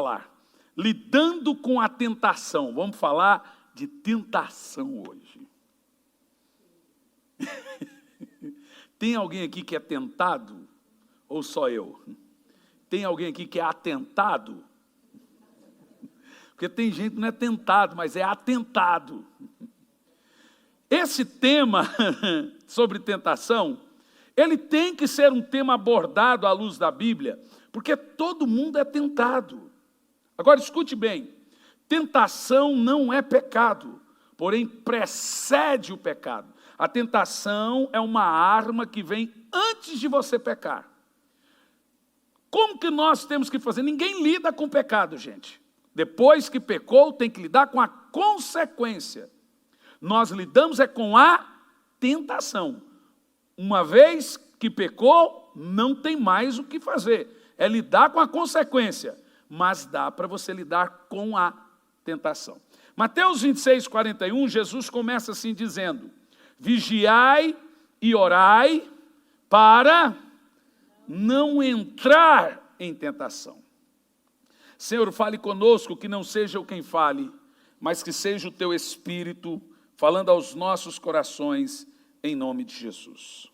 falar, lidando com a tentação. Vamos falar de tentação hoje. Tem alguém aqui que é tentado? Ou só eu? Tem alguém aqui que é atentado? Porque tem gente que não é tentado, mas é atentado. Esse tema sobre tentação, ele tem que ser um tema abordado à luz da Bíblia, porque todo mundo é tentado. Agora escute bem, tentação não é pecado, porém precede o pecado. A tentação é uma arma que vem antes de você pecar. Como que nós temos que fazer? Ninguém lida com o pecado, gente. Depois que pecou, tem que lidar com a consequência. Nós lidamos com a tentação. Uma vez que pecou, não tem mais o que fazer. É lidar com a consequência. Mas dá para você lidar com a tentação. Mateus 26, 41, Jesus começa assim dizendo: vigiai e orai para não entrar em tentação. Senhor, fale conosco, que não seja eu quem fale, mas que seja o teu Espírito falando aos nossos corações, em nome de Jesus.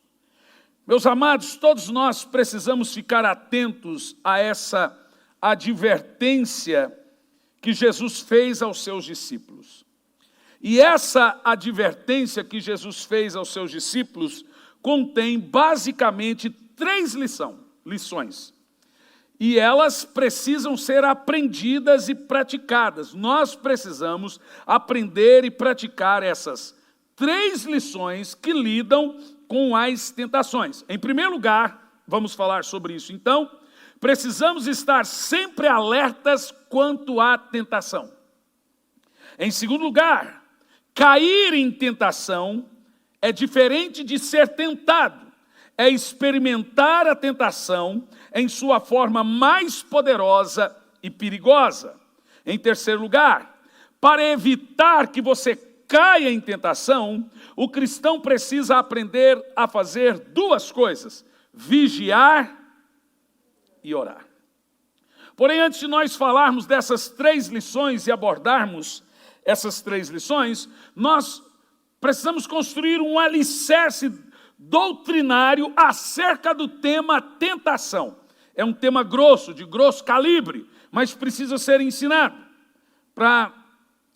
Meus amados, todos nós precisamos ficar atentos a essa advertência que Jesus fez aos seus discípulos. E essa advertência que Jesus fez aos seus discípulos contém basicamente 3 lições. E elas precisam ser aprendidas e praticadas. Nós precisamos aprender e praticar essas 3 lições que lidam com as tentações. Em primeiro lugar, vamos falar sobre isso. Então, precisamos estar sempre alertas quanto à tentação. Em segundo lugar, cair em tentação é diferente de ser tentado. É experimentar a tentação em sua forma mais poderosa e perigosa. Em terceiro lugar, para evitar que você caia em tentação, o cristão precisa aprender a fazer 2 coisas: vigiar e orar. Porém, antes de nós falarmos dessas 3 lições e abordarmos essas 3 lições, nós precisamos construir um alicerce doutrinário acerca do tema tentação. É um tema grosso, de grosso calibre, mas precisa ser ensinado para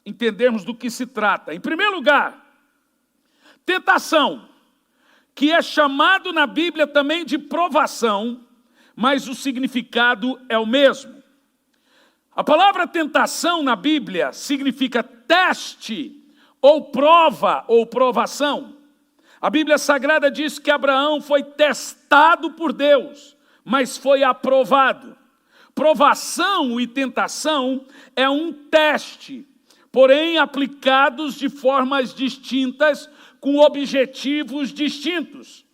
entendermos do que se trata. Em primeiro lugar, tentação, que é chamado na Bíblia também de provação, mas o significado é o mesmo. A palavra tentação na Bíblia significa teste, ou prova, ou provação. A Bíblia Sagrada diz que Abraão foi testado por Deus, mas foi aprovado. Provação e tentação é um teste, porém aplicados de formas distintas, com objetivos distintos.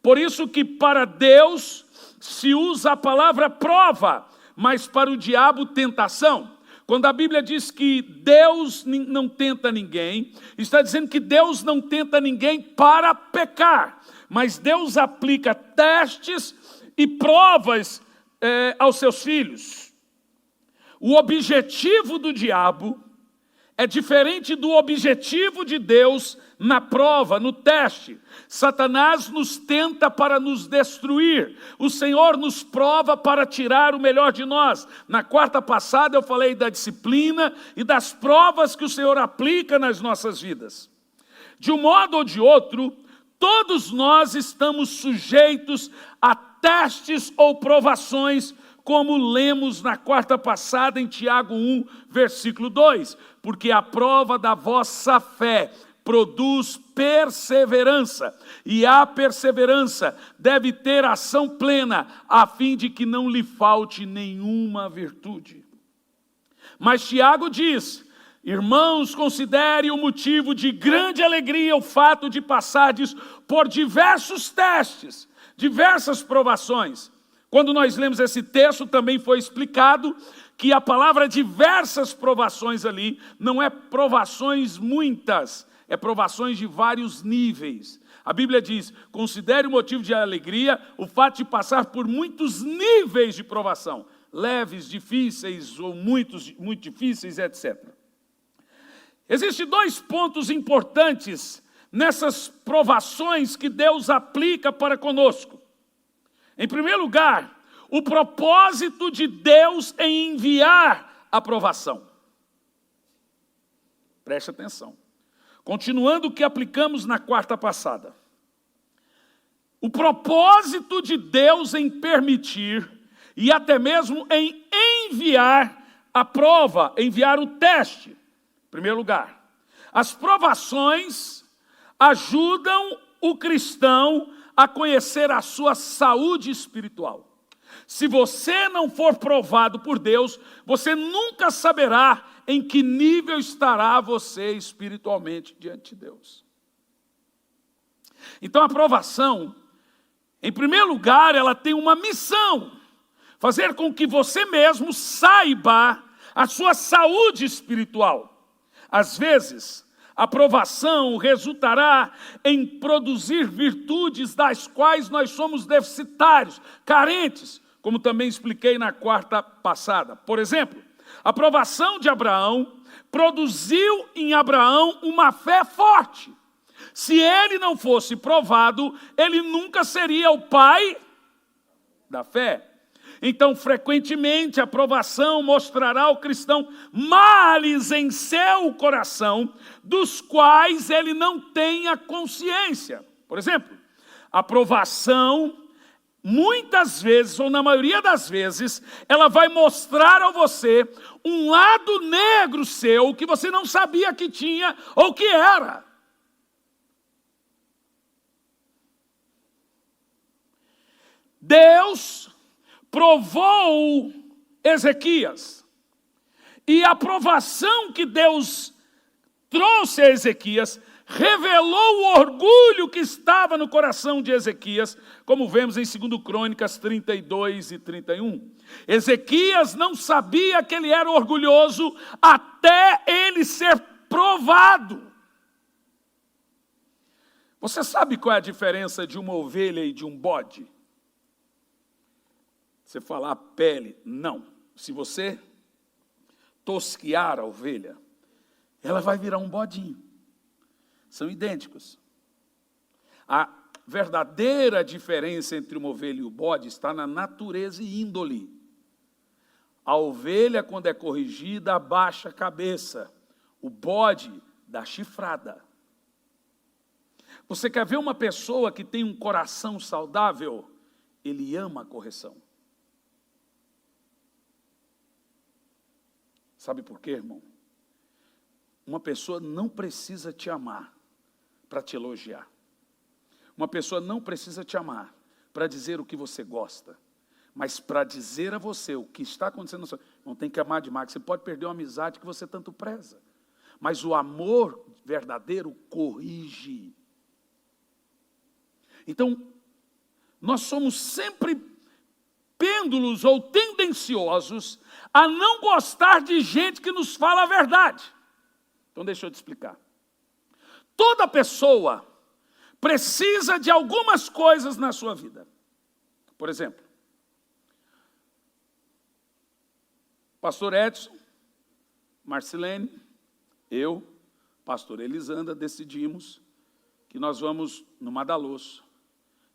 Por isso que para Deus se usa a palavra prova, mas para o diabo tentação. Quando a Bíblia diz que Deus não tenta ninguém, está dizendo que Deus não tenta ninguém para pecar, mas Deus aplica testes e provas aos seus filhos. O objetivo do diabo é diferente do objetivo de Deus na prova, no teste. Satanás nos tenta para nos destruir. O Senhor nos prova para tirar o melhor de nós. Na quarta passada eu falei da disciplina e das provas que o Senhor aplica nas nossas vidas. De um modo ou de outro, todos nós estamos sujeitos a testes ou provações, como lemos na quarta passada em Tiago 1, versículo 2. Porque a prova da vossa fé produz perseverança, e a perseverança deve ter ação plena, a fim de que não lhe falte nenhuma virtude. Mas Tiago diz: irmãos, considere o motivo de grande alegria o fato de passardes por diversos testes, diversas provações. Quando nós lemos esse texto, também foi explicado que a palavra diversas provações ali não é provações muitas, é provações de vários níveis. A Bíblia diz: considere o motivo de alegria o fato de passar por muitos níveis de provação. leves, difíceis ou muito difíceis, etc. Existem 2 pontos importantes nessas provações que Deus aplica para conosco. Em primeiro lugar, o propósito de Deus em enviar a provação. Preste atenção. Continuando o que aplicamos na quarta passada. O propósito de Deus em permitir e até mesmo em enviar a prova, enviar o teste. Em primeiro lugar, as provações ajudam o cristão a conhecer a sua saúde espiritual. Se você não for provado por Deus, você nunca saberá em que nível estará você espiritualmente diante de Deus. Então a provação, em primeiro lugar, ela tem uma missão: fazer com que você mesmo saiba a sua saúde espiritual. Às vezes, a provação resultará em produzir virtudes das quais nós somos deficitários, carentes, como também expliquei na quarta passada. Por exemplo, a provação de Abraão produziu em Abraão uma fé forte. Se ele não fosse provado, ele nunca seria o pai da fé. Então, frequentemente, a provação mostrará ao cristão males em seu coração, dos quais ele não tenha consciência. Por exemplo, a provação, muitas vezes, ou na maioria das vezes, ela vai mostrar a você um lado negro seu que você não sabia que tinha ou que era. Deus provou Ezequias, e a provação que Deus trouxe a Ezequias revelou o orgulho que estava no coração de Ezequias, como vemos em 2 Crônicas 32 e 31. Ezequias não sabia que ele era orgulhoso até ele ser provado. Você sabe qual é a diferença de uma ovelha e de um bode? Você fala a pele, não. Se você tosquiar a ovelha, ela vai virar um bodinho. São idênticos. A verdadeira diferença entre uma ovelha e o bode está na natureza e índole. A ovelha, quando é corrigida, abaixa a cabeça. O bode dá chifrada. Você quer ver uma pessoa que tem um coração saudável? Ele ama a correção. Sabe por quê, irmão? Uma pessoa não precisa te amar para te elogiar. Uma pessoa não precisa te amar para dizer o que você gosta, mas para dizer a você o que está acontecendo na sua vida. Não tem que amar demais, você pode perder uma amizade que você tanto preza. Mas o amor verdadeiro corrige. Então, nós somos sempre pêndulos ou tendenciosos a não gostar de gente que nos fala a verdade. Então deixa eu te explicar. Toda pessoa precisa de algumas coisas na sua vida. Por exemplo, pastor Edson, Marcilene, eu, pastor Elisandra, decidimos que nós vamos no Madaloso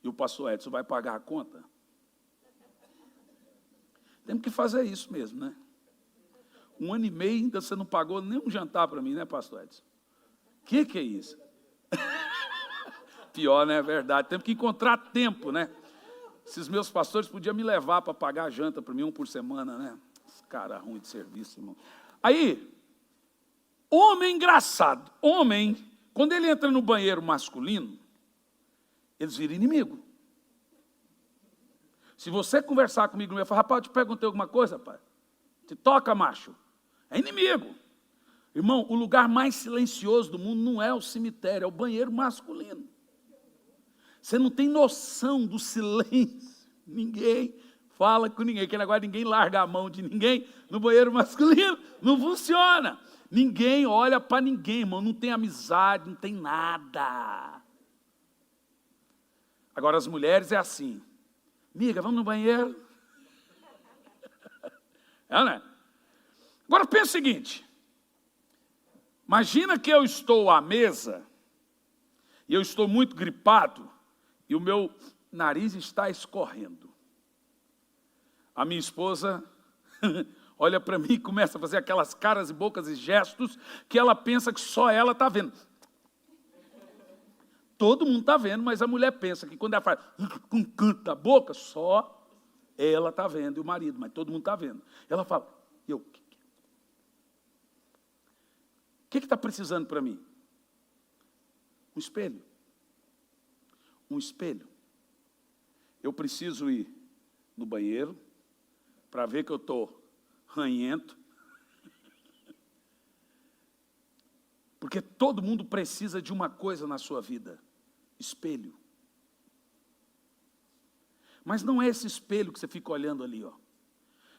e o pastor Edson vai pagar a conta. Temos que fazer isso mesmo, né? 1 ano e meio ainda você não pagou nem um jantar para mim, né, pastor Edson? Que é isso? Pior, né? É verdade. Temos que encontrar tempo, né? Esses meus pastores podiam me levar para pagar a janta para mim, 1 por semana, né? Esse cara ruim de serviço, irmão. Aí, homem engraçado. Homem, quando ele entra no banheiro masculino, eles viram inimigo. Se você conversar comigo, eu ia falar, rapaz, eu te perguntei alguma coisa, rapaz? Te toca, macho. É inimigo. Irmão, o lugar mais silencioso do mundo não é o cemitério, é o banheiro masculino. Você não tem noção do silêncio. Ninguém fala com ninguém. Aquele negócio, ninguém larga a mão de ninguém no banheiro masculino. Não funciona. Ninguém olha para ninguém, irmão. Não tem amizade, não tem nada. Agora, as mulheres é assim. Amiga, vamos no banheiro? É, né? Agora pensa o seguinte, imagina que eu estou à mesa, e eu estou muito gripado, e o meu nariz está escorrendo. A minha esposa olha para mim e começa a fazer aquelas caras e bocas e gestos que ela pensa que só ela está vendo. Todo mundo está vendo, mas a mulher pensa que quando ela faz com canta a boca, só ela está vendo e o marido, mas todo mundo está vendo. Ela fala, o que está precisando para mim? Um espelho. Um espelho. Eu preciso ir no banheiro para ver que eu estou ranhento. Porque todo mundo precisa de uma coisa na sua vida. Espelho. Mas não é esse espelho que você fica olhando ali, ó.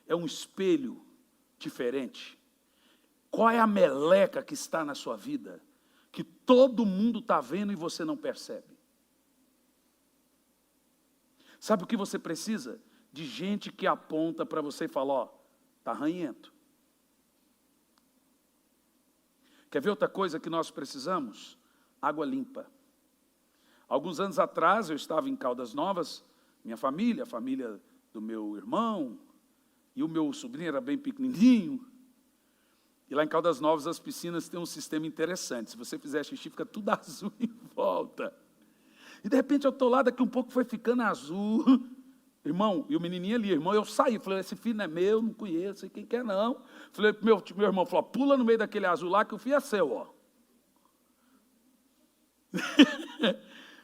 É um espelho diferente. Qual é a meleca que está na sua vida que todo mundo está vendo e você não percebe? Sabe o que você precisa? De gente que aponta para você e fala, ó, está ranhento. Quer ver outra coisa que nós precisamos? Água limpa. Alguns anos atrás eu estava em Caldas Novas, minha família, a família do meu irmão, e o meu sobrinho era bem pequenininho. E lá em Caldas Novas as piscinas têm um sistema interessante. Se você fizer xixi, fica tudo azul em volta. E de repente eu estou lá, daqui um pouco foi ficando azul. Irmão, e o menininho ali, irmão, eu saí, falei, esse filho não é meu, não conheço, quem quer não. Falei, meu irmão falou, pula no meio daquele azul lá que o filho é seu, ó.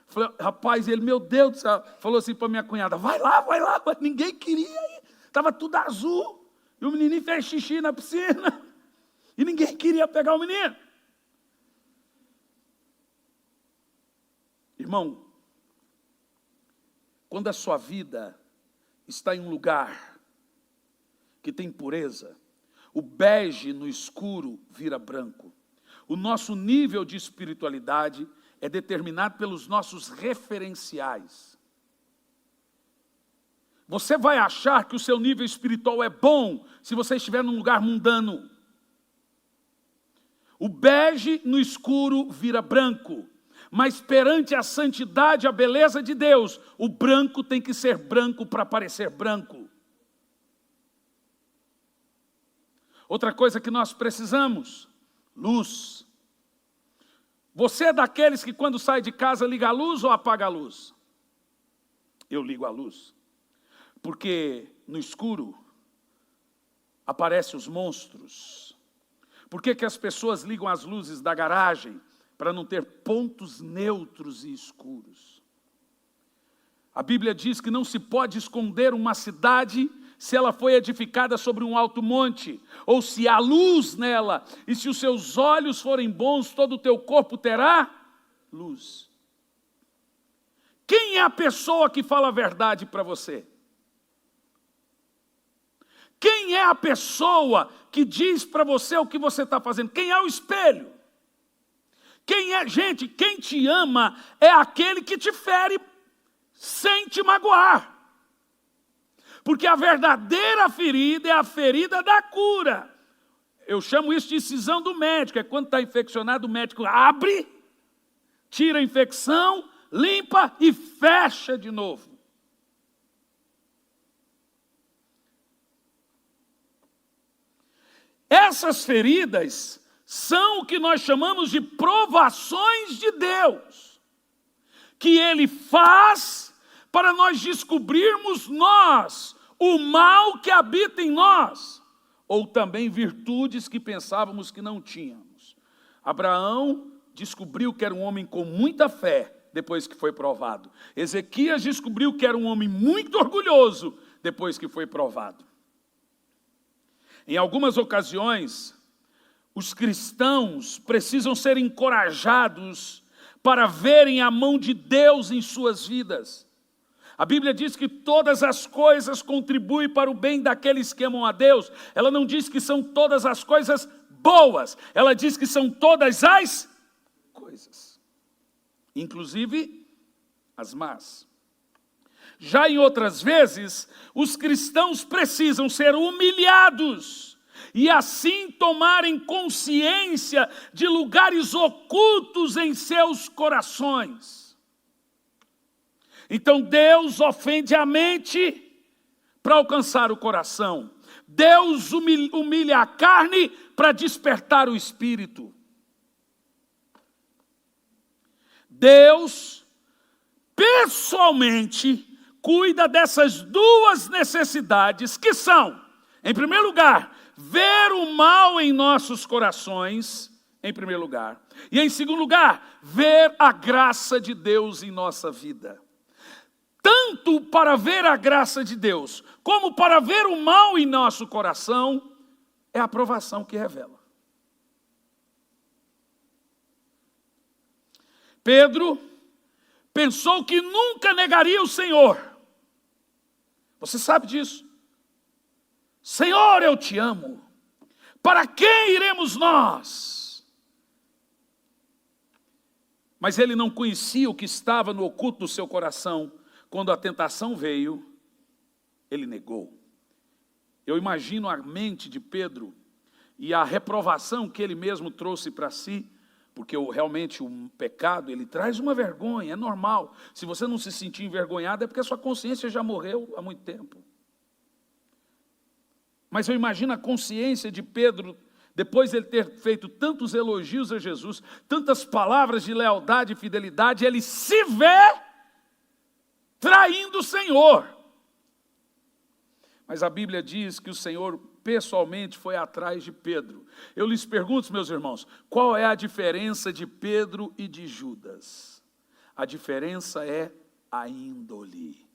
Falei, rapaz, ele, meu Deus do céu, falou assim para minha cunhada, vai lá, mas ninguém queria ir, estava tudo azul. E o menininho fez xixi na piscina, e ninguém queria pegar o menino. Irmão, quando a sua vida está em um lugar que tem pureza, o bege no escuro vira branco. O nosso nível de espiritualidade é determinado pelos nossos referenciais. Você vai achar que o seu nível espiritual é bom se você estiver num lugar mundano. O bege no escuro vira branco. Mas perante a santidade, a beleza de Deus, o branco tem que ser branco para parecer branco. Outra coisa que nós precisamos, luz. Você é daqueles que quando sai de casa liga a luz ou apaga a luz? Eu ligo a luz. Porque no escuro aparecem os monstros. Por que as pessoas ligam as luzes da garagem? Para não ter pontos neutros e escuros. A Bíblia diz que não se pode esconder uma cidade se ela foi edificada sobre um alto monte, ou se há luz nela, e se os seus olhos forem bons, todo o teu corpo terá luz. Quem é a pessoa que fala a verdade para você? Quem é a pessoa que diz para você o que você está fazendo? Quem é o espelho? Gente, quem te ama é aquele que te fere sem te magoar. Porque a verdadeira ferida é a ferida da cura. Eu chamo isso de incisão do médico. É quando está infeccionado, o médico abre, tira a infecção, limpa e fecha de novo. Essas feridas são o que nós chamamos de provações de Deus, que Ele faz para nós descobrirmos o mal que habita em nós, ou também virtudes que pensávamos que não tínhamos. Abraão descobriu que era um homem com muita fé, depois que foi provado. Ezequias descobriu que era um homem muito orgulhoso, depois que foi provado. Em algumas ocasiões, os cristãos precisam ser encorajados para verem a mão de Deus em suas vidas. A Bíblia diz que todas as coisas contribuem para o bem daqueles que amam a Deus. Ela não diz que são todas as coisas boas, ela diz que são todas as coisas, inclusive as más. Já em outras vezes, os cristãos precisam ser humilhados e assim tomarem consciência de lugares ocultos em seus corações. Então Deus ofende a mente para alcançar o coração. Deus humilha a carne para despertar o espírito. Deus, pessoalmente, cuida dessas duas necessidades, que são, em primeiro lugar, ver o mal em nossos corações, em primeiro lugar. E em segundo lugar, ver a graça de Deus em nossa vida. Tanto para ver a graça de Deus, como para ver o mal em nosso coração, é a provação que revela. Pedro pensou que nunca negaria o Senhor. Você sabe disso. Senhor, eu te amo. Para quem iremos nós? Mas ele não conhecia o que estava no oculto do seu coração. Quando a tentação veio, ele negou. Eu imagino a mente de Pedro e a reprovação que ele mesmo trouxe para si, porque realmente o pecado, ele traz uma vergonha, é normal. Se você não se sentir envergonhado, é porque a sua consciência já morreu há muito tempo. Mas eu imagino a consciência de Pedro, depois de ele ter feito tantos elogios a Jesus, tantas palavras de lealdade e fidelidade, ele se vê traindo o Senhor. Mas a Bíblia diz que o Senhor pessoalmente foi atrás de Pedro. Eu lhes pergunto, meus irmãos, qual é a diferença de Pedro e de Judas? A diferença é a índole.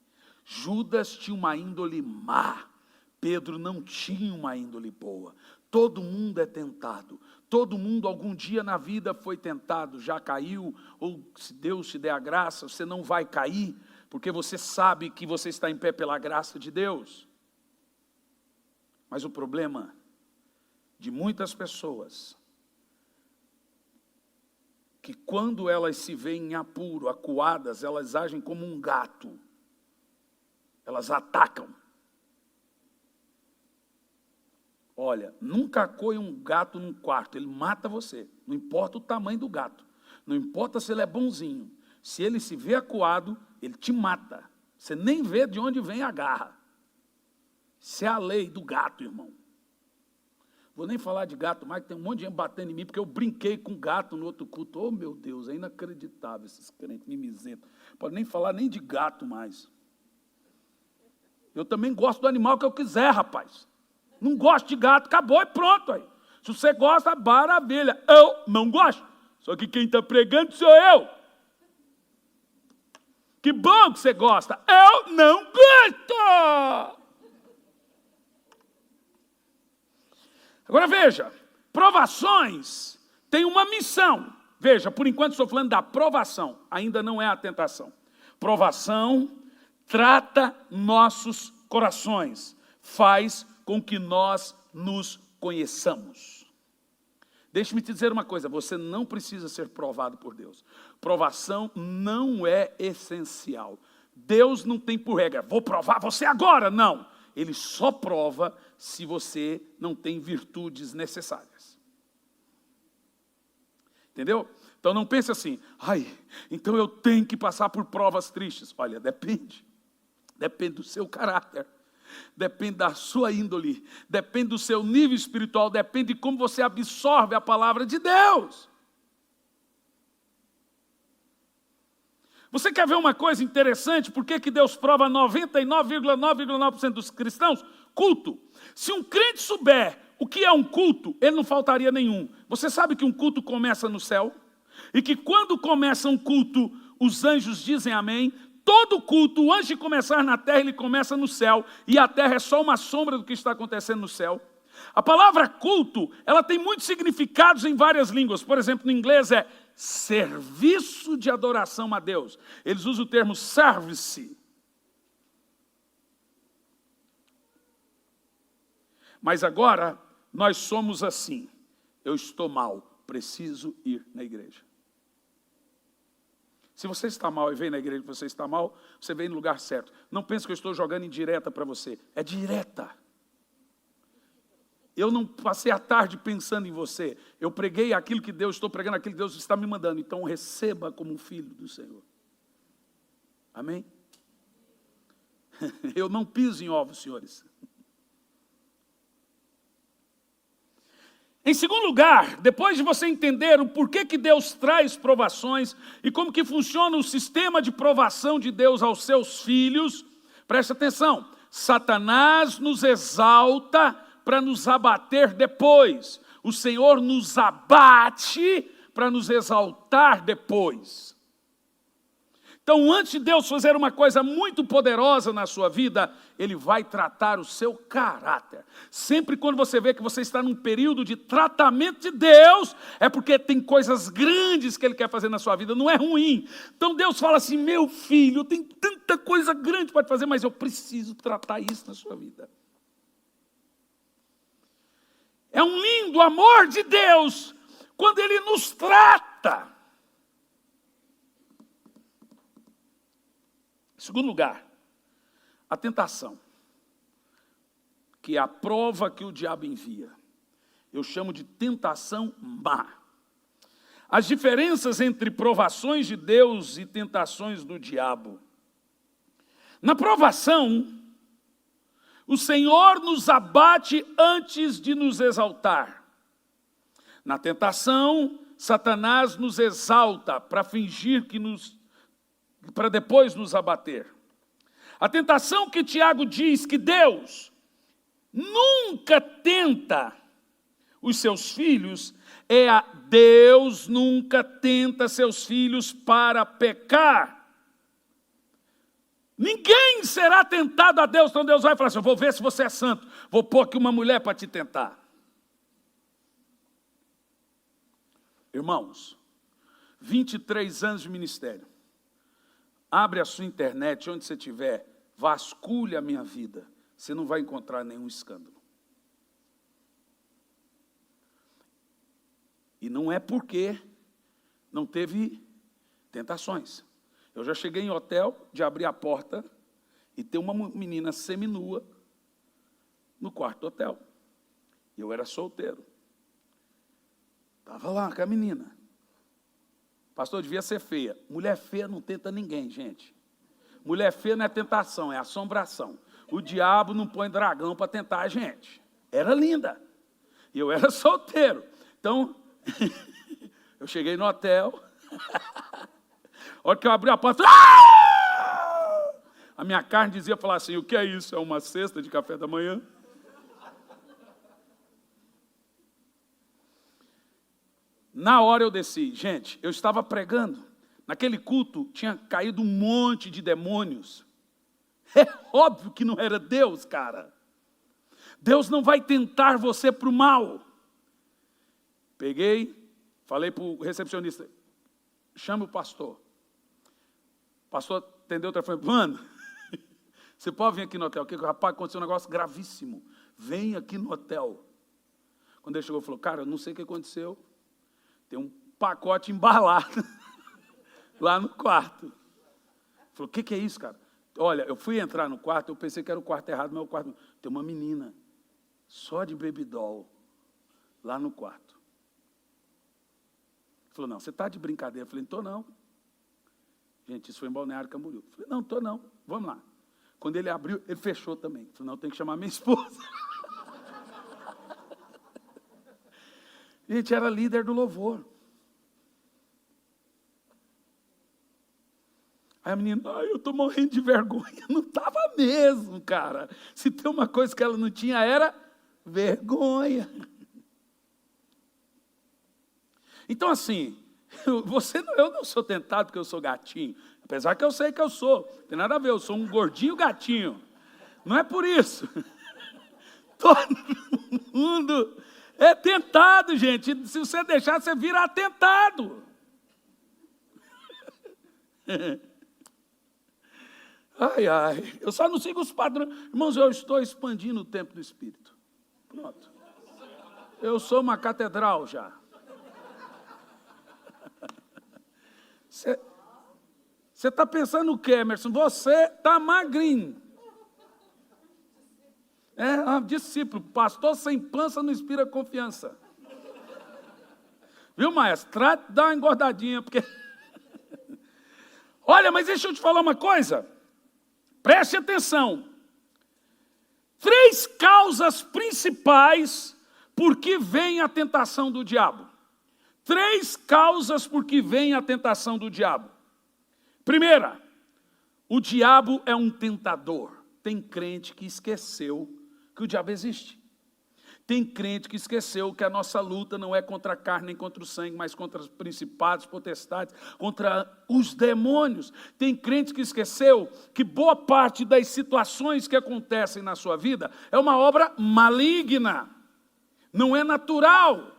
Judas tinha uma índole má. Pedro não tinha uma índole boa. Todo mundo é tentado. Todo mundo algum dia na vida foi tentado, já caiu, ou se Deus te der a graça, você não vai cair, porque você sabe que você está em pé pela graça de Deus. Mas o problema de muitas pessoas, que quando elas se veem em apuro, acuadas, elas agem como um gato. Elas atacam. Olha, nunca acolhe um gato num quarto, ele mata você. Não importa o tamanho do gato. Não importa se ele é bonzinho. Se ele se vê acuado, ele te mata. Você nem vê de onde vem a garra. Isso é a lei do gato, irmão. Vou nem falar de gato mais, que tem um monte de gente batendo em mim, porque eu brinquei com gato no outro culto. Oh, meu Deus, é inacreditável esses crentes mimizentos. Pode nem falar nem de gato mais. Eu também gosto do animal que eu quiser, rapaz. Não gosto de gato, acabou e pronto aí. Se você gosta, maravilha. Eu não gosto. Só que quem está pregando sou eu. Que bom que você gosta. Eu não gosto. Agora veja, provações têm uma missão. Veja, por enquanto estou falando da provação, ainda não é a tentação. Provação trata nossos corações, faz com que nós nos conheçamos. Deixe-me te dizer uma coisa, você não precisa ser provado por Deus. Provação não é essencial. Deus não tem por regra, vou provar você agora, não. Ele só prova se você não tem virtudes necessárias. Entendeu? Então não pense assim, então eu tenho que passar por provas tristes. Olha, depende. Depende do seu caráter. Depende da sua índole, depende do seu nível espiritual, depende de como você absorve a palavra de Deus. Você quer ver uma coisa interessante? Por que Deus prova 99,9% dos cristãos? Culto. Se um crente souber o que é um culto, ele não faltaria nenhum. Você sabe que um culto começa no céu? E que quando começa um culto, os anjos dizem amém? Todo culto, antes de começar na terra, ele começa no céu. E a terra é só uma sombra do que está acontecendo no céu. A palavra culto, ela tem muitos significados em várias línguas. Por exemplo, no inglês é serviço de adoração a Deus. Eles usam o termo service. Mas agora, nós somos assim. Eu estou mal, preciso ir na igreja. Se você está mal e vem na igreja que você está mal, você vem no lugar certo. Não pense que eu estou jogando indireta para você. É direta. Eu não passei a tarde pensando em você. Eu preguei aquilo que Deus, estou pregando aquilo que Deus está me mandando. Então receba como um filho do Senhor. Amém? Eu não piso em ovos, senhores. Em segundo lugar, depois de você entender o porquê que Deus traz provações e como que funciona o sistema de provação de Deus aos seus filhos, preste atenção, Satanás nos exalta para nos abater depois. O Senhor nos abate para nos exaltar depois. Então, antes de Deus fazer uma coisa muito poderosa na sua vida, Ele vai tratar o seu caráter. Sempre quando você vê que você está num período de tratamento de Deus, é porque tem coisas grandes que Ele quer fazer na sua vida, não é ruim. Então Deus fala assim, meu filho, tem tanta coisa grande para fazer, mas eu preciso tratar isso na sua vida. É um lindo amor de Deus, quando Ele nos trata. Em segundo lugar, a tentação, que é a prova que o diabo envia. Eu chamo de tentação má. As diferenças entre provações de Deus e tentações do diabo. Na provação, o Senhor nos abate antes de nos exaltar. Na tentação, Satanás nos exalta para fingir que para depois nos abater. A tentação que Tiago diz que Deus nunca tenta os seus filhos é a Deus nunca tenta seus filhos para pecar. Ninguém será tentado a Deus, então Deus vai falar assim, eu vou ver se você é santo, vou pôr aqui uma mulher para te tentar. Irmãos, 23 anos de ministério. Abre a sua internet, onde você estiver, vasculhe a minha vida. Você não vai encontrar nenhum escândalo. E não é porque não teve tentações. Eu já cheguei em hotel de abrir a porta e ter uma menina seminua no quarto do hotel. Eu era solteiro. Estava lá com a menina. Pastor, devia ser feia. Mulher feia não tenta ninguém, gente. Mulher feia não é tentação, é assombração. O diabo não põe dragão para tentar a gente. Era linda. E eu era solteiro. Então, eu cheguei no hotel. A hora que eu abri a porta, a minha carne dizia, falar assim, o que é isso? É uma cesta de café da manhã? Na hora eu desci. Gente, eu estava pregando. Naquele culto tinha caído um monte de demônios. É óbvio que não era Deus, cara. Deus não vai tentar você para o mal. Peguei, falei para o recepcionista, chama o pastor. O pastor atendeu o telefone, mano, você pode vir aqui no hotel? Rapaz, aconteceu um negócio gravíssimo. Vem aqui no hotel. Quando ele chegou, ele falou, cara, eu não sei o que aconteceu. Tem um pacote embalado lá no quarto. Falou, o que é isso, cara? Olha, eu fui entrar no quarto, eu pensei que era o quarto errado, mas é o quarto. Tem uma menina, só de baby doll, lá no quarto. Ele falou, não, você está de brincadeira? Eu falei, não estou não. Gente, isso foi em Balneário Camboriú. Eu falei, não, estou não, vamos lá. Quando ele abriu, ele fechou também. Eu falei, não, tem que chamar minha esposa. Gente, era líder do louvor. Aí a menina, eu estou morrendo de vergonha. Não estava mesmo, cara. Se tem uma coisa que ela não tinha, era vergonha. Então, assim, eu não sou tentado porque eu sou gatinho. Apesar que eu sei que eu sou. Não tem nada a ver, eu sou um gordinho gatinho. Não é por isso. Todo mundo é tentado, gente. Se você deixar, você vira atentado. Ai, ai. Eu só não sigo os padrões. Irmãos, eu estou expandindo o tempo do Espírito. Pronto. Eu sou uma catedral já. Você está pensando o quê, Emerson? Você está magrinho. Discípulo, pastor sem pança não inspira confiança. Viu, maestro? Trate de dar uma engordadinha, porque... Olha, mas deixa eu te falar uma coisa. Preste atenção. 3 causas principais por que vem a tentação do diabo. 3 causas por que vem a tentação do diabo. Primeira, o diabo é um tentador. Tem crente que esqueceu que o diabo existe. Tem crente que esqueceu que a nossa luta não é contra a carne nem contra o sangue, mas contra os principados, potestades, contra os demônios. Tem crente que esqueceu que boa parte das situações que acontecem na sua vida é uma obra maligna, não é natural.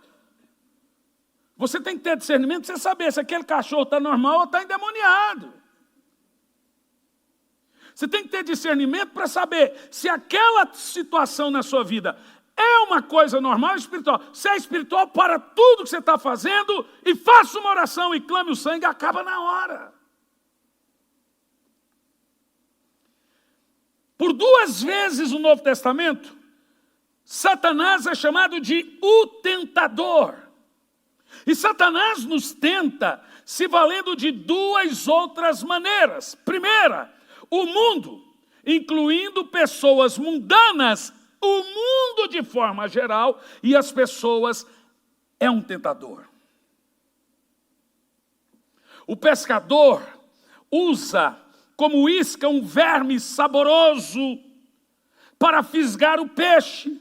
Você tem que ter discernimento para você saber se aquele cachorro está normal ou está endemoniado. Você tem que ter discernimento para saber se aquela situação na sua vida é uma coisa normal ou espiritual. Se é espiritual, para tudo que você está fazendo e faça uma oração e clame o sangue, acaba na hora. Por 2 vezes no Novo Testamento, Satanás é chamado de o tentador. E Satanás nos tenta se valendo de 2 outras maneiras. Primeira, o mundo, incluindo pessoas mundanas, o mundo de forma geral, e as pessoas, é um tentador. O pescador usa como isca um verme saboroso para fisgar o peixe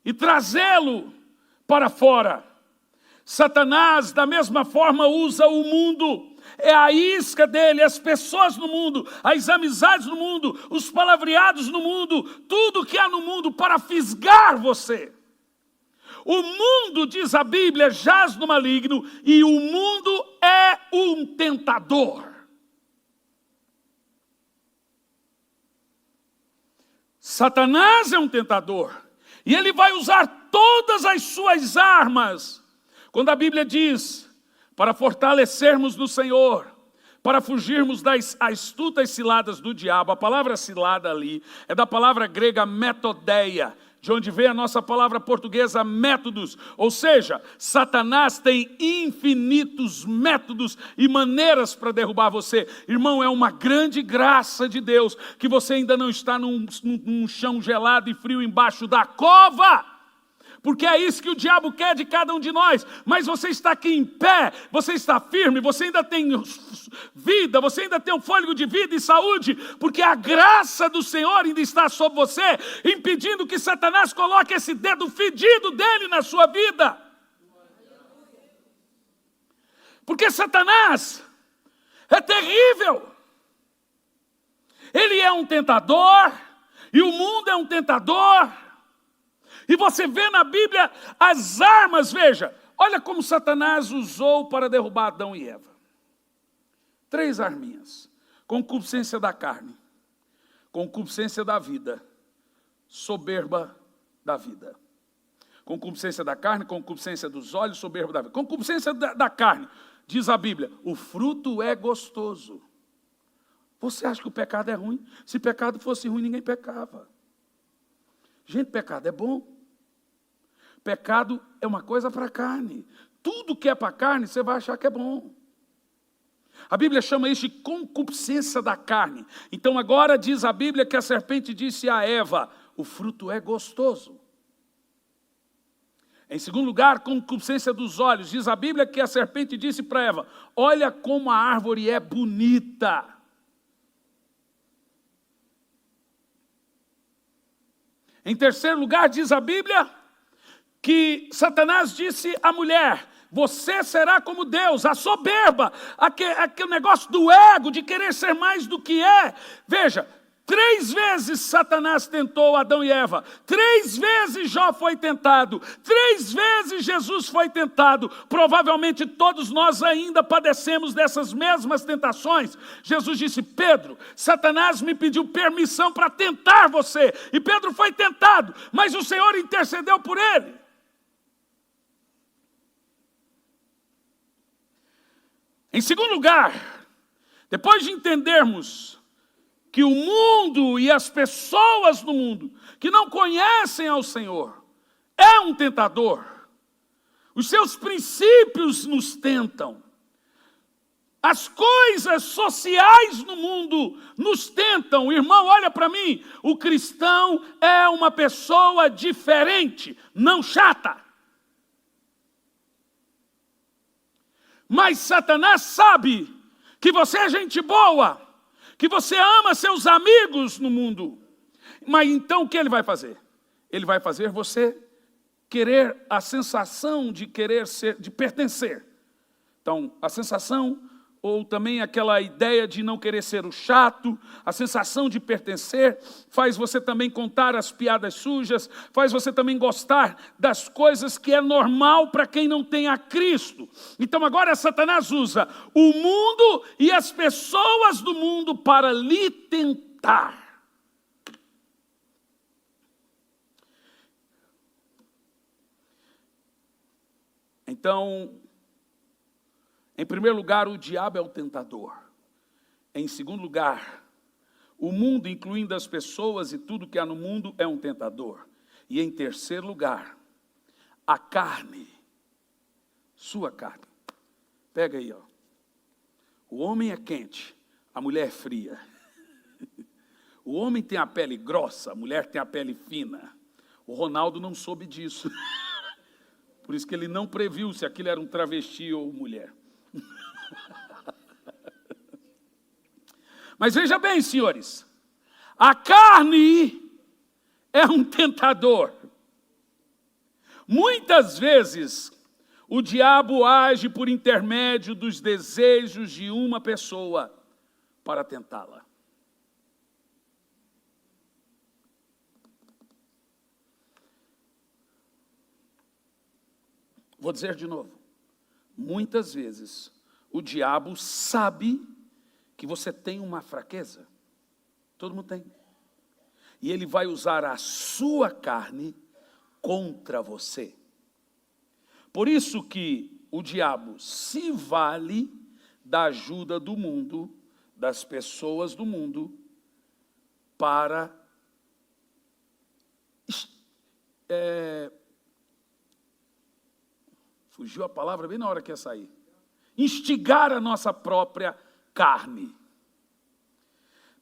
e trazê-lo para fora. Satanás, da mesma forma, usa o mundo. É a isca dele, as pessoas no mundo, as amizades no mundo, os palavreados no mundo, tudo que há no mundo para fisgar você. O mundo, diz a Bíblia, jaz no maligno e o mundo é um tentador. Satanás é um tentador e ele vai usar todas as suas armas. Quando a Bíblia diz, para fortalecermos no Senhor, para fugirmos das astutas ciladas do diabo, a palavra cilada ali é da palavra grega metodeia, de onde vem a nossa palavra portuguesa métodos, ou seja, Satanás tem infinitos métodos e maneiras para derrubar você. Irmão, é uma grande graça de Deus que você ainda não está num chão gelado e frio embaixo da cova, porque é isso que o diabo quer de cada um de nós, mas você está aqui em pé, você está firme, você ainda tem vida, você ainda tem um fôlego de vida e saúde, porque a graça do Senhor ainda está sobre você, impedindo que Satanás coloque esse dedo fedido dele na sua vida. Porque Satanás é terrível, ele é um tentador, e o mundo é um tentador. E você vê na Bíblia as armas, veja, olha como Satanás usou para derrubar Adão e Eva. 3 arminhas: concupiscência da carne, concupiscência da vida, soberba da vida. Concupiscência da carne, concupiscência dos olhos, soberba da vida. Concupiscência da carne, diz a Bíblia, o fruto é gostoso. Você acha que o pecado é ruim? Se pecado fosse ruim, ninguém pecava. Gente, pecado é bom. Pecado é uma coisa para a carne. Tudo que é para a carne, você vai achar que é bom. A Bíblia chama isso de concupiscência da carne. Então agora diz a Bíblia que a serpente disse a Eva, o fruto é gostoso. Em segundo lugar, concupiscência dos olhos. Diz a Bíblia que a serpente disse para Eva, olha como a árvore é bonita. Em terceiro lugar, diz a Bíblia que Satanás disse à mulher, você será como Deus, a soberba, aquele negócio do ego, de querer ser mais do que é. Veja, 3 vezes Satanás tentou Adão e Eva, 3 vezes Jó foi tentado, 3 vezes Jesus foi tentado. Provavelmente todos nós ainda padecemos dessas mesmas tentações. Jesus disse, Pedro, Satanás me pediu permissão para tentar você, e Pedro foi tentado, mas o Senhor intercedeu por ele. Em segundo lugar, Depois de entendermos que o mundo e as pessoas do mundo que não conhecem ao Senhor é um tentador, os seus princípios nos tentam, as coisas sociais no mundo nos tentam. Irmão, olha para mim, o cristão é uma pessoa diferente, não chata. Mas Satanás sabe que você é gente boa, que você ama seus amigos no mundo. Mas então o que ele vai fazer? Ele vai fazer você querer a sensação de querer ser, de pertencer. Então, a sensação, ou também aquela ideia de não querer ser o chato, a sensação de pertencer, faz você também contar as piadas sujas, faz você também gostar das coisas que é normal para quem não tem a Cristo. Então agora Satanás usa o mundo e as pessoas do mundo para lhe tentar. Então, em primeiro lugar, o diabo é o tentador. Em segundo lugar, o mundo, incluindo as pessoas e tudo que há no mundo, é um tentador. E em terceiro lugar, a carne, sua carne. Pega aí, ó. O homem é quente, a mulher é fria. O homem tem a pele grossa, a mulher tem a pele fina. O Ronaldo não soube disso. Por isso que ele não previu se aquilo era um travesti ou mulher. Mas veja bem, senhores, a carne é um tentador. Muitas vezes o diabo age por intermédio dos desejos de uma pessoa para tentá-la. Vou dizer de novo. Muitas vezes o diabo sabe que você tem uma fraqueza. Todo mundo tem. E ele vai usar a sua carne contra você. Por isso que o diabo se vale da ajuda do mundo, das pessoas do mundo, para fugiu a palavra bem na hora que ia sair. Instigar a nossa própria carne.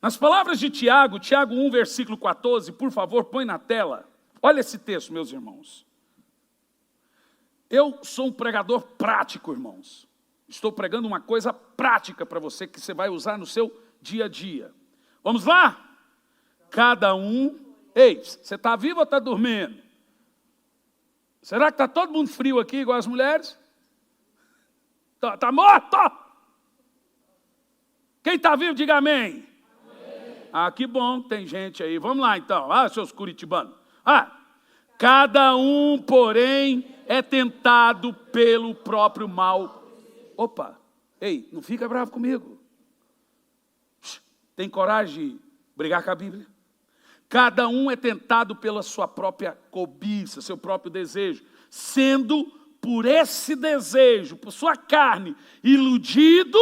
Nas palavras de Tiago, Tiago 1, versículo 14, por favor, põe na tela. Olha esse texto, meus irmãos. Eu sou um pregador prático, irmãos. Estou pregando uma coisa prática para você, que você vai usar no seu dia a dia. Vamos lá? Cada um... Ei, você está vivo ou está dormindo? Será que está todo mundo frio aqui, igual as mulheres? Está morto? Quem está vivo, diga amém. Ah, que bom, tem gente aí. Vamos lá, então. Ah, seus curitibanos. Cada um, porém, é tentado pelo próprio mal. Opa, ei, não fica bravo comigo. Tem coragem de brigar com a Bíblia? Cada um é tentado pela sua própria cobiça, seu próprio desejo, sendo por esse desejo, por sua carne, iludido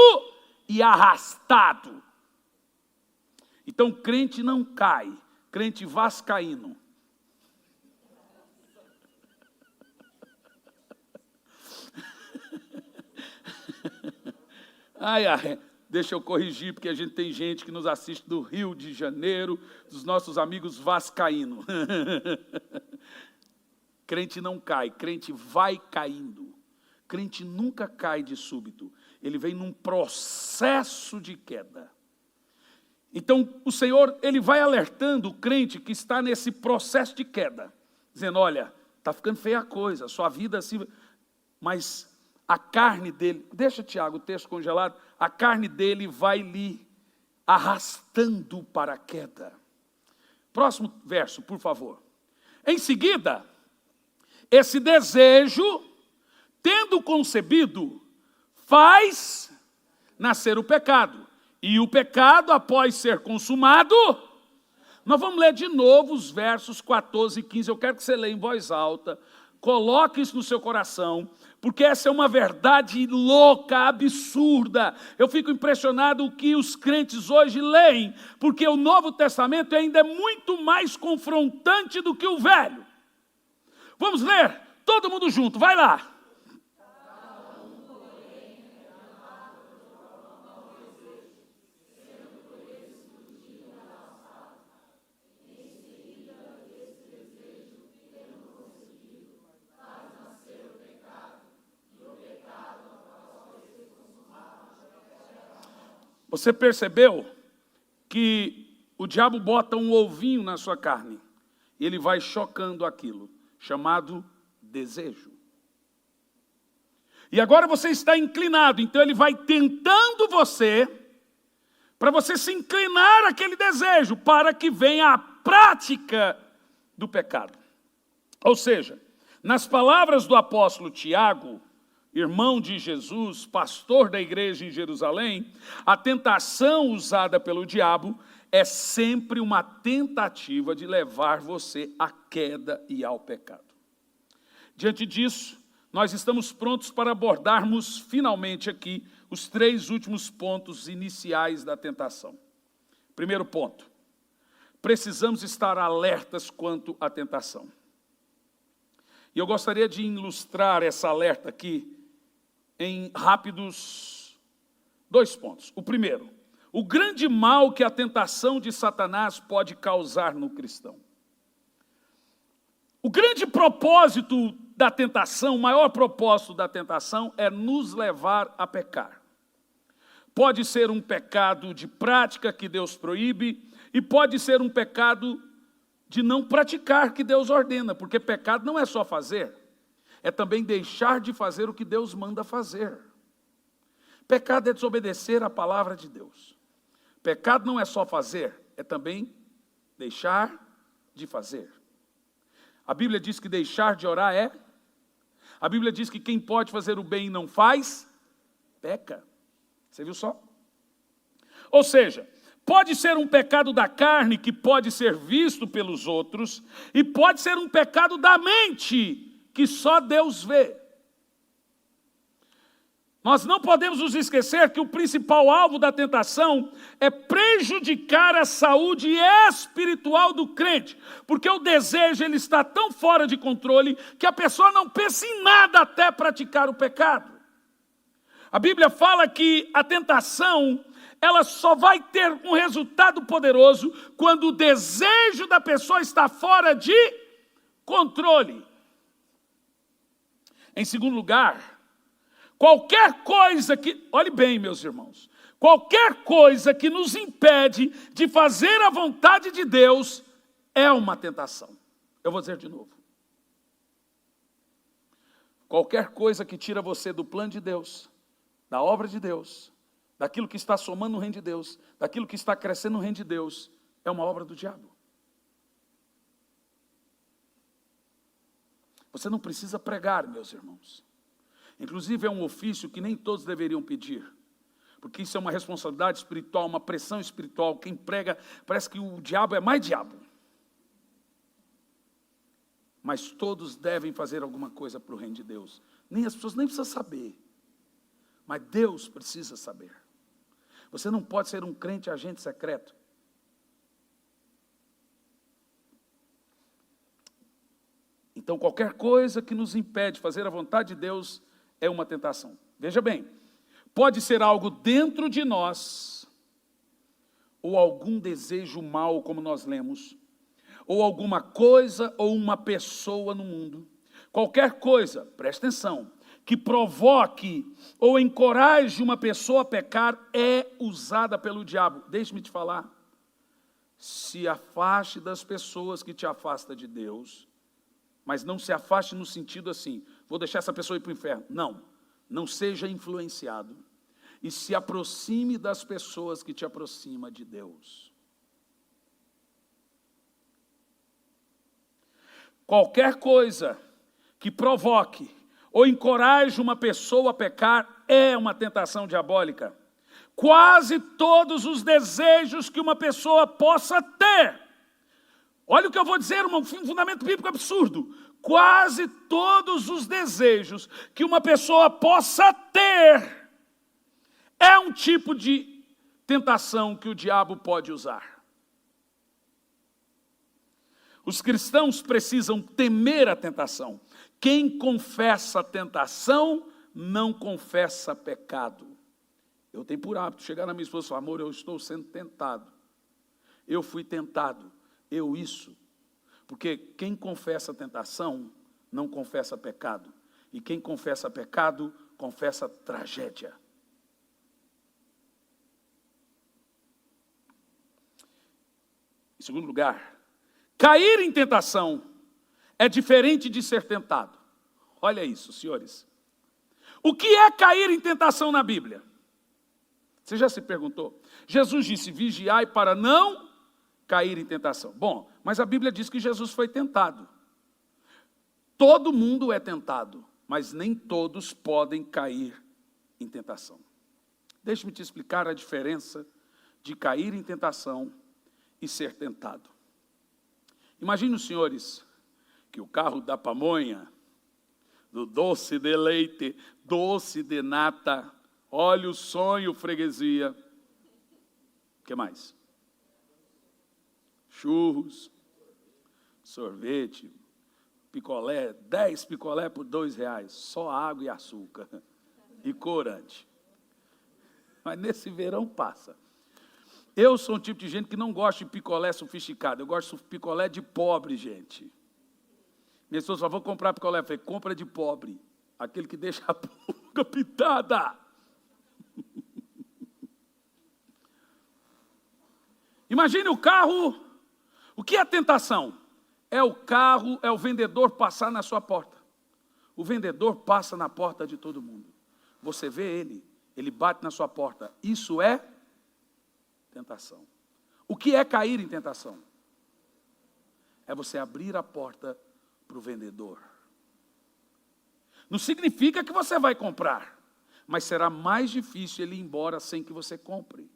e arrastado. Então, crente não cai, crente vascaíno. Deixa eu corrigir, porque a gente tem gente que nos assiste do Rio de Janeiro, dos nossos amigos vascaínos. Crente não cai, crente vai caindo. Crente nunca cai de súbito. Ele vem num processo de queda. Então, o Senhor, Ele vai alertando o crente que está nesse processo de queda. Dizendo, olha, está ficando feia a coisa, a sua vida assim... Mas a carne dele... Deixa, Tiago, o texto congelado. A carne dele vai lhe arrastando para a queda. Próximo verso, por favor. Em seguida, esse desejo, tendo concebido, faz nascer o pecado. E o pecado, após ser consumado, nós vamos ler de novo os versos 14 e 15. Eu quero que você leia em voz alta, Coloque isso no seu coração, porque essa é uma verdade louca, absurda. Eu fico impressionado o que os crentes hoje leem, porque o Novo Testamento ainda é muito mais confrontante do que o Velho. Vamos ler? Todo mundo junto, vai lá. Você percebeu que o diabo bota um ovinho na sua carne e ele vai chocando aquilo, chamado desejo. E agora você está inclinado, então ele vai tentando você, para você se inclinar àquele desejo, para que venha a prática do pecado. Ou seja, nas palavras do apóstolo Tiago, irmão de Jesus, pastor da igreja em Jerusalém, a tentação usada pelo diabo é sempre uma tentativa de levar você à queda e ao pecado. Diante disso, nós estamos prontos para abordarmos finalmente aqui os 3 últimos pontos iniciais da tentação. Primeiro ponto, precisamos estar alertas quanto à tentação. E eu gostaria de ilustrar essa alerta aqui em rápidos 2 pontos. O primeiro, o grande mal que a tentação de Satanás pode causar no cristão. O grande propósito da tentação, o maior propósito da tentação é nos levar a pecar. Pode ser um pecado de prática que Deus proíbe e pode ser um pecado de não praticar que Deus ordena, porque pecado não é só fazer, é também deixar de fazer o que Deus manda fazer. Pecado é desobedecer a palavra de Deus. Pecado não é só fazer, é também deixar de fazer. A Bíblia diz que deixar de orar é. A Bíblia diz que quem pode fazer o bem e não faz, peca. Você viu só? Ou seja, pode ser um pecado da carne que pode ser visto pelos outros, e pode ser um pecado da mente que só Deus vê. Nós não podemos nos esquecer que o principal alvo da tentação é prejudicar a saúde espiritual do crente, porque o desejo ele está tão fora de controle que a pessoa não pensa em nada até praticar o pecado. A Bíblia fala que a tentação ela só vai ter um resultado poderoso quando o desejo da pessoa está fora de controle. Em segundo lugar, qualquer coisa que, olhe bem, meus irmãos, qualquer coisa que nos impede de fazer a vontade de Deus é uma tentação. Eu vou dizer de novo. Qualquer coisa que tira você do plano de Deus, da obra de Deus, daquilo que está somando no reino de Deus, daquilo que está crescendo no reino de Deus, é uma obra do diabo. Você não precisa pregar, meus irmãos. Inclusive é um ofício que nem todos deveriam pedir, porque isso é uma responsabilidade espiritual, uma pressão espiritual. Quem prega, parece que o diabo é mais diabo. Mas todos devem fazer alguma coisa para o reino de Deus. As pessoas nem precisam saber, mas Deus precisa saber. Você não pode ser um crente agente secreto. Então, qualquer coisa que nos impede de fazer a vontade de Deus é uma tentação. Veja bem, pode ser algo dentro de nós, ou algum desejo mau, como nós lemos, ou alguma coisa ou uma pessoa no mundo. Qualquer coisa, preste atenção, que provoque ou encoraje uma pessoa a pecar é usada pelo diabo. Deixe-me te falar, se afaste das pessoas que te afastam de Deus, mas não se afaste no sentido assim, vou deixar essa pessoa ir para o inferno. Não seja influenciado e se aproxime das pessoas que te aproximam de Deus. Qualquer coisa que provoque ou encoraje uma pessoa a pecar é uma tentação diabólica. Quase todos os desejos que uma pessoa possa ter. Olha o que eu vou dizer, um fundamento bíblico absurdo. quase todos os desejos que uma pessoa possa ter é um tipo de tentação que o diabo pode usar. Os cristãos precisam temer a tentação. Quem confessa a tentação, não confessa pecado. Eu tenho por hábito chegar na minha esposa e falar: amor, eu estou sendo tentado. Eu fui tentado. Isso. Porque quem confessa a tentação, não confessa pecado. E quem confessa pecado, confessa tragédia. Em segundo lugar, cair em tentação é diferente de ser tentado. Olha isso, senhores. O que é cair em tentação na Bíblia? Você já se perguntou? Jesus disse: vigiai para não cair em tentação. Bom, mas a Bíblia diz que Jesus foi tentado. Todo mundo é tentado, mas nem todos podem cair em tentação. Deixe-me te explicar a diferença de cair em tentação e ser tentado. Imagine os senhores que o carro da pamonha, do doce de leite, doce de nata, olha o sonho, freguesia. O que mais? Churros, sorvete, picolé, 10 picolé por R$2, só água e açúcar e corante. Mas nesse verão passa. Eu sou um tipo de gente que não gosta de picolé sofisticado, eu gosto de picolé de pobre, gente. Minha esposa falou: vou comprar picolé. Eu falei: compra de pobre, aquele que deixa a boca pintada. Imagine o carro. O que é tentação? É o carro, é o vendedor passar na sua porta. O vendedor passa na porta de todo mundo. Você vê ele bate na sua porta. Isso é tentação. O que é cair em tentação? É você abrir a porta para o vendedor. Não significa que você vai comprar, mas será mais difícil ele ir embora sem que você compre.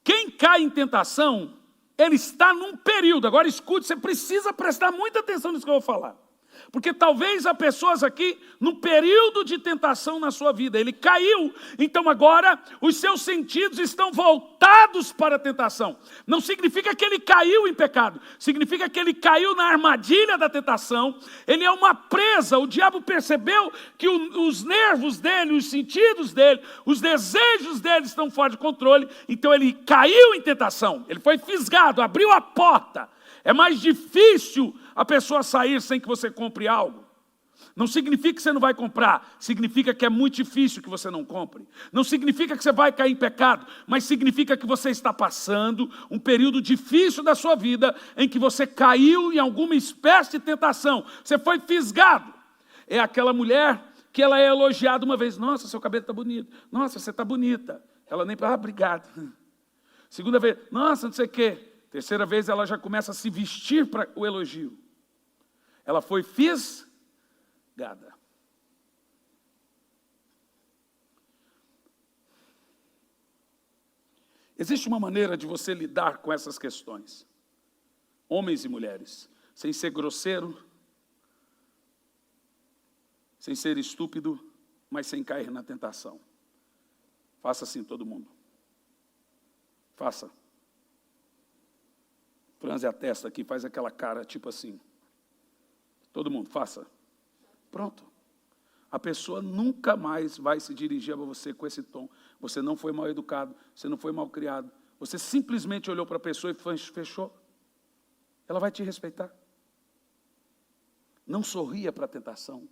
Quem cai em tentação, ele está num período. Agora escute, você precisa prestar muita atenção nisso que eu vou falar. Porque talvez há pessoas aqui num período de tentação na sua vida. Ele caiu, então agora os seus sentidos estão voltados para a tentação. Não significa que ele caiu em pecado, significa que ele caiu na armadilha da tentação. Ele é uma presa. O diabo percebeu que os nervos dele, os sentidos dele, os desejos dele estão fora de controle. Então ele caiu em tentação, ele foi fisgado, abriu a porta. É mais difícil a pessoa sair sem que você compre algo. Não significa que você não vai comprar, significa que é muito difícil que você não compre. Não significa que você vai cair em pecado, mas significa que você está passando um período difícil da sua vida em que você caiu em alguma espécie de tentação. Você foi fisgado. É aquela mulher que ela é elogiada uma vez: nossa, seu cabelo está bonito. Nossa, você está bonita. Ela nem fala: obrigado. Segunda vez: nossa, não sei o quê. Terceira vez ela já começa a se vestir para o elogio. Ela foi fisgada. Existe uma maneira de você lidar com essas questões, homens e mulheres, sem ser grosseiro, sem ser estúpido, mas sem cair na tentação. Faça assim, todo mundo. Faça. Franze a testa aqui, faz aquela cara tipo assim. Todo mundo, faça. Pronto. A pessoa nunca mais vai se dirigir a você com esse tom. Você não foi mal educado, você não foi mal criado. Você simplesmente olhou para a pessoa e fechou. Ela vai te respeitar. Não sorria para a tentação.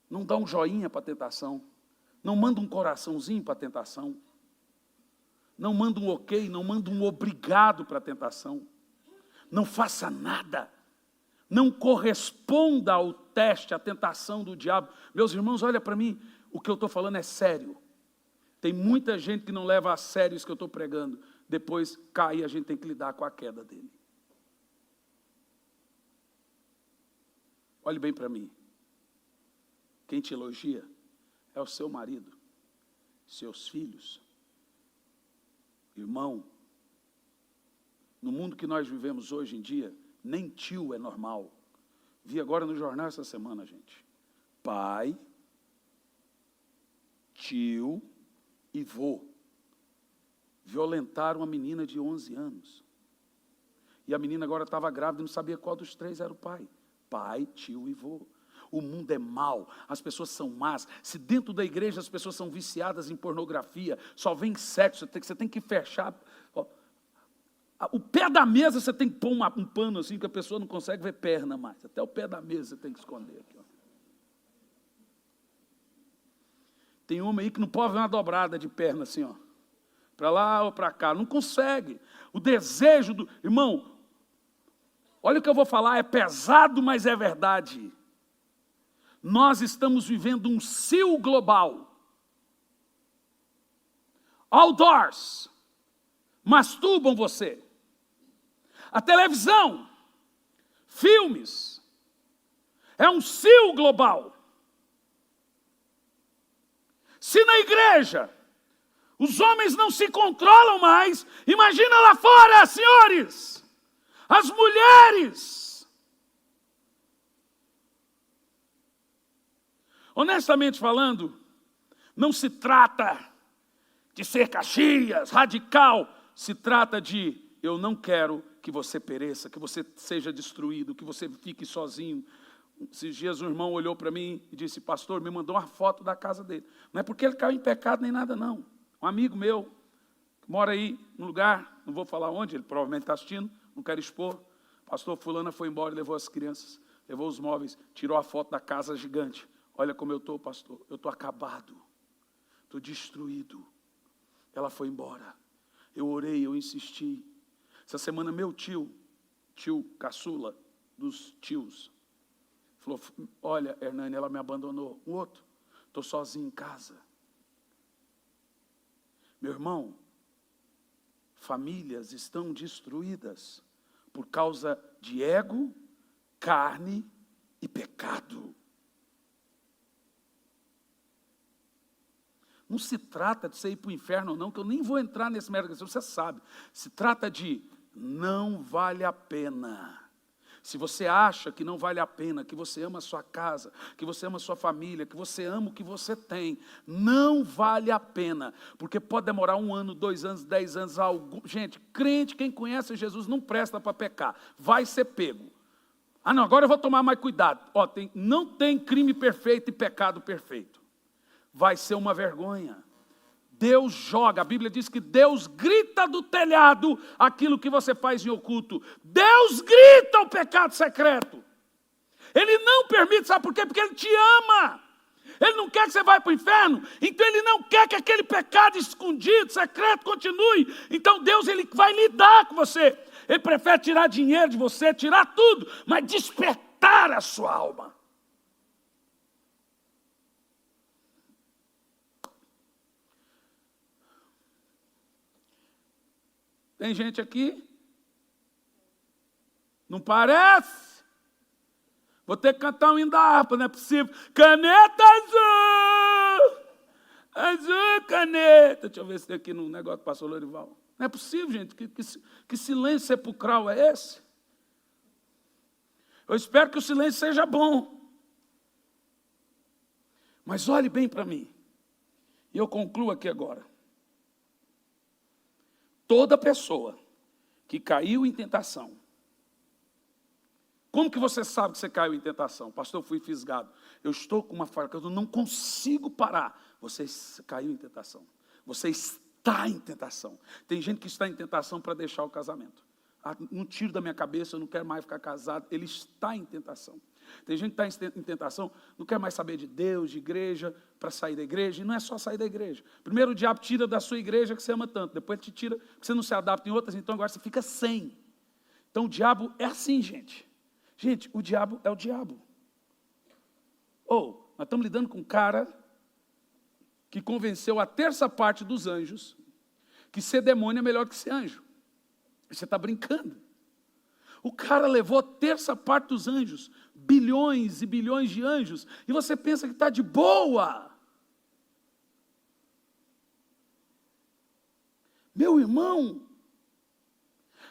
Não dá um joinha para a tentação. Não manda um coraçãozinho para a tentação. Não manda um ok, não manda um obrigado para a tentação. Não faça nada. Não corresponda ao teste, à tentação do diabo. Meus irmãos, olha para mim, o que eu estou falando é sério. Tem muita gente que não leva a sério isso que eu estou pregando. Depois cai e a gente tem que lidar com a queda dele. Olhe bem para mim. Quem te elogia é o seu marido, seus filhos. Irmão, no mundo que nós vivemos hoje em dia, nem tio é normal, Vi agora no jornal essa semana, gente. Pai, tio e vô violentaram uma menina de 11 anos. E a menina agora estava grávida e não sabia qual dos três era o pai. Pai, tio e vô. O mundo é mau, as pessoas são más. Se dentro da igreja as pessoas são viciadas em pornografia, só vem sexo, você tem que fechar. Ó, o pé da mesa você tem que pôr um pano assim, que a pessoa não consegue ver perna mais. Até o pé da mesa você tem que esconder aqui. Ó. Tem homem aí que não pode ver uma dobrada de perna assim, ó. Para lá ou para cá, não consegue. O desejo do... Irmão, olha o que eu vou falar, é pesado, mas é verdade. Nós estamos vivendo um cio global. Outdoors masturbam você. A televisão, filmes, é um cio global. Se na igreja os homens não se controlam mais, imagina lá fora, senhores, as mulheres. Honestamente falando, não se trata de ser Caxias, radical, se trata de, eu não quero que você pereça, que você seja destruído, que você fique sozinho. Esses dias um irmão olhou para mim e disse, pastor, me mandou uma foto da casa dele. Não é porque ele caiu em pecado nem nada, não. Um amigo meu, que mora aí no lugar, não vou falar onde, ele provavelmente está assistindo, não quero expor. Pastor fulana foi embora e levou as crianças, levou os móveis, tirou a foto da casa gigante. Olha como eu estou, pastor, eu estou acabado, estou destruído. Ela foi embora. Eu orei, eu insisti. Essa semana meu tio caçula dos tios, falou, olha, Hernani, ela me abandonou. Um outro, estou sozinho em casa. Meu irmão, famílias estão destruídas por causa de ego, carne e pecado. Não se trata de você ir para o inferno ou não, que eu nem vou entrar nesse mérito, você sabe. Se trata de não vale a pena. Se você acha que não vale a pena, que você ama a sua casa, que você ama a sua família, que você ama o que você tem, não vale a pena, porque pode demorar 1 ano, 2 anos, 10 anos, gente, crente, quem conhece Jesus não presta para pecar, vai ser pego. Ah não, agora eu vou tomar mais cuidado. Ó, não tem crime perfeito e pecado perfeito. Vai ser uma vergonha. Deus joga, a Bíblia diz que Deus grita do telhado aquilo que você faz em oculto. Deus grita o pecado secreto. Ele não permite, sabe por quê? Porque Ele te ama. Ele não quer que você vá para o inferno, então Ele não quer que aquele pecado escondido, secreto, continue. Então Deus, Ele vai lidar com você. Ele prefere tirar dinheiro de você, tirar tudo, mas despertar a sua alma. Tem gente aqui? Não parece? Vou ter que cantar um hino da harpa, não é possível. Caneta azul! Azul, caneta. Deixa eu ver se tem aqui no negócio do pastor Lorival. Não é possível, gente. Que silêncio sepulcral é esse? Eu espero que o silêncio seja bom. Mas olhe bem para mim. E eu concluo aqui agora. Toda pessoa que caiu em tentação. Como que você sabe que você caiu em tentação? Pastor, eu fui fisgado. Eu estou com uma faca, eu não consigo parar. Você caiu em tentação. Você está em tentação. Tem gente que está em tentação para deixar o casamento. Não tiro da minha cabeça, eu não quero mais ficar casado. Ele está em tentação. Tem gente que está em tentação, não quer mais saber de Deus, de igreja, para sair da igreja. E não é só sair da igreja. Primeiro o diabo tira da sua igreja que você ama tanto. Depois ele te tira, que você não se adapta em outras, então agora você fica sem. Então o diabo é assim, gente. Gente, o diabo é o diabo. Nós estamos lidando com um cara que convenceu a terça parte dos anjos que ser demônio é melhor que ser anjo. Você está brincando. O cara levou a terça parte dos anjos, bilhões e bilhões de anjos, e você pensa que está de boa. Meu irmão,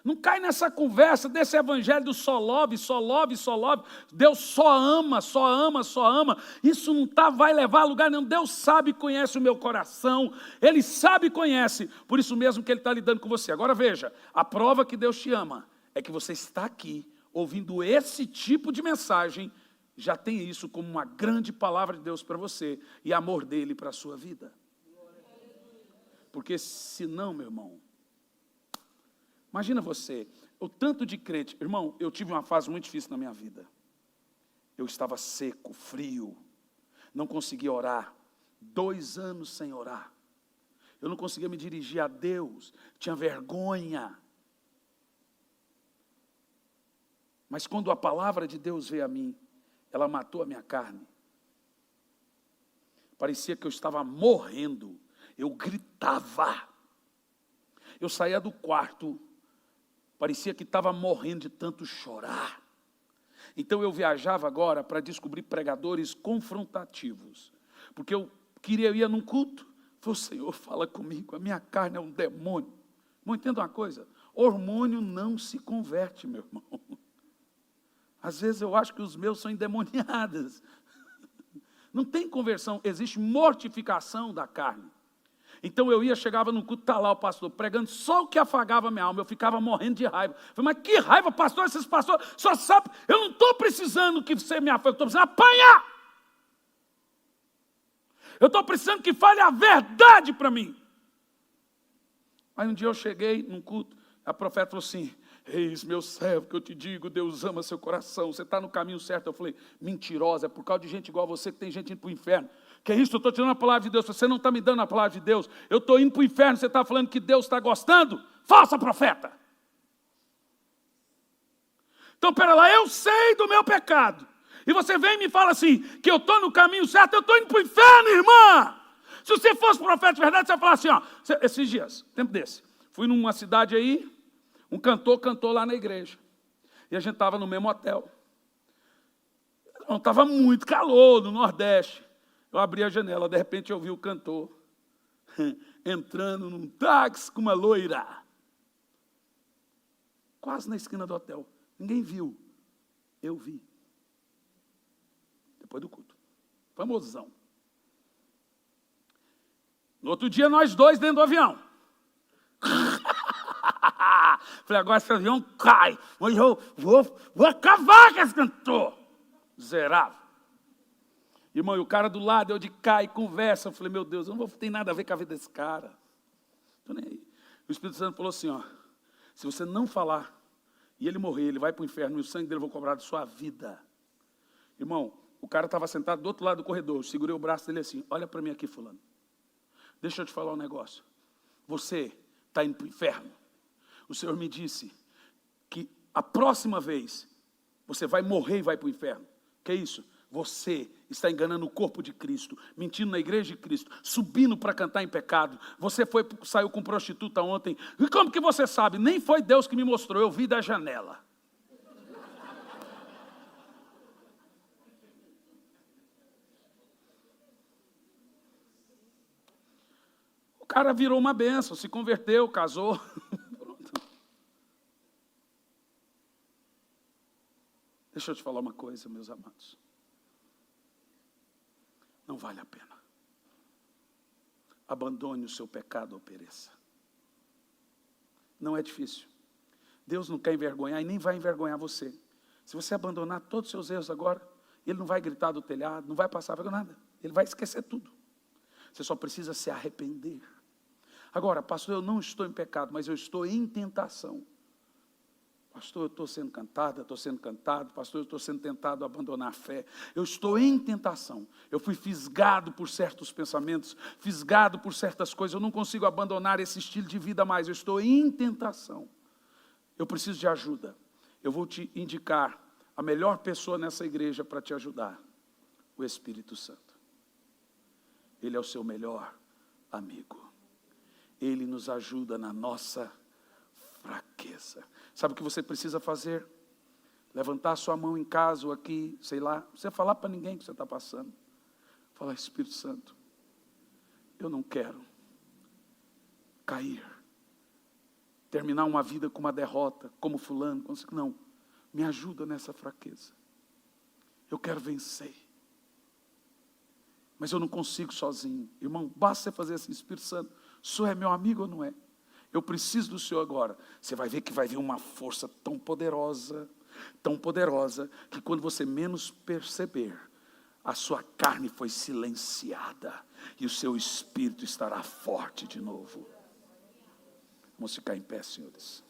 Não cai nessa conversa desse evangelho do só love, só love, só love. Deus só ama, só ama, só ama. Isso não vai levar a lugar nenhum. Deus sabe e conhece o meu coração. Ele sabe e conhece. Por isso mesmo que Ele está lidando com você. Agora veja, a prova que Deus te ama é que você está aqui, ouvindo esse tipo de mensagem, já tem isso como uma grande palavra de Deus para você e amor dele para a sua vida. Porque senão, meu irmão, imagina você, o tanto de crente. Irmão, eu tive uma fase muito difícil na minha vida. Eu estava seco, frio, não conseguia orar, 2 anos sem orar. Eu não conseguia me dirigir a Deus, tinha vergonha. Mas quando a palavra de Deus veio a mim, ela matou a minha carne. Parecia que eu estava morrendo. Eu gritava. Eu saía do quarto, parecia que estava morrendo de tanto chorar. Então eu viajava agora para descobrir pregadores confrontativos. Porque eu ia num culto. Falei, Senhor, fala comigo, a minha carne é um demônio. Irmão, entenda uma coisa, hormônio não se converte, meu irmão. Às vezes eu acho que os meus são endemoniados. Não tem conversão, existe mortificação da carne. Então eu chegava no culto, está lá o pastor pregando, só o que afagava a minha alma, eu ficava morrendo de raiva. Falei, mas que raiva, pastor, esses pastores, só sabe, eu não estou precisando que você me afague, eu estou precisando apanhar. Eu estou precisando que fale a verdade para mim. Aí um dia eu cheguei num culto, a profeta falou assim, eis meu servo, que eu te digo, Deus ama seu coração, você está no caminho certo. Eu falei, mentirosa, é por causa de gente igual a você que tem gente indo para o inferno. Que é isso, eu estou tirando a palavra de Deus, você não está me dando a palavra de Deus, eu estou indo para o inferno, você está falando que Deus está gostando? Falsa profeta! Então, pera lá, eu sei do meu pecado, e você vem e me fala assim, que eu estou no caminho certo, eu estou indo para o inferno, irmã! Se você fosse profeta de verdade, você ia falar assim, ó, esses dias, tempo desse, fui numa cidade aí, um cantor cantou lá na igreja. E a gente estava no mesmo hotel. Estava muito calor no Nordeste. Eu abri a janela, de repente eu vi o cantor entrando num táxi com uma loira. Quase na esquina do hotel. Ninguém viu. Eu vi. Depois do culto. Famosão. No outro dia, nós dois dentro do avião. Falei, agora esse avião cai, mas eu vou acabar com esse cantor. Zerava. Irmão, e o cara do lado, eu de cá e conversa. Eu falei, meu Deus, eu não tem nada a ver com a vida desse cara. Estou nem aí. O Espírito Santo falou assim, ó, se você não falar e ele morrer, ele vai para o inferno e o sangue dele eu vou cobrar da sua vida. Irmão, o cara estava sentado do outro lado do corredor, eu segurei o braço dele assim, olha para mim aqui, fulano. Deixa eu te falar um negócio. Você está indo para o inferno. O Senhor me disse que a próxima vez você vai morrer e vai para o inferno. Que é isso? Você está enganando o corpo de Cristo, mentindo na igreja de Cristo, subindo para cantar em pecado. Você saiu com prostituta ontem. E como que você sabe? Nem foi Deus que me mostrou, eu vi da janela. O cara virou uma bênção, se converteu, casou. Deixa eu te falar uma coisa, meus amados. Não vale a pena. Abandone o seu pecado ou pereça. Não é difícil. Deus não quer envergonhar e nem vai envergonhar você. Se você abandonar todos os seus erros agora, Ele não vai gritar do telhado, não vai passar vergonha nada. Ele vai esquecer tudo. Você só precisa se arrepender. Agora, pastor, eu não estou em pecado, mas eu estou em tentação. Pastor, eu estou sendo cantada, estou sendo cantado. Pastor, eu estou sendo tentado a abandonar a fé. Eu estou em tentação. Eu fui fisgado por certos pensamentos, fisgado por certas coisas. Eu não consigo abandonar esse estilo de vida mais. Eu estou em tentação. Eu preciso de ajuda. Eu vou te indicar a melhor pessoa nessa igreja para te ajudar. O Espírito Santo. Ele é o seu melhor amigo. Ele nos ajuda na nossa fraqueza. Sabe o que você precisa fazer? Levantar a sua mão em casa ou aqui, sei lá. Você falar para ninguém que você está passando. Falar, Espírito Santo, eu não quero cair terminar uma vida com uma derrota, como fulano. Não, me ajuda nessa fraqueza. Eu quero vencer. Mas eu não consigo sozinho. Irmão, basta você fazer assim, Espírito Santo, o Senhor é meu amigo ou não é? Eu preciso do Senhor agora. Você vai ver que vai vir uma força tão poderosa, que quando você menos perceber, a sua carne foi silenciada e o seu espírito estará forte de novo. Vamos ficar em pé, senhores.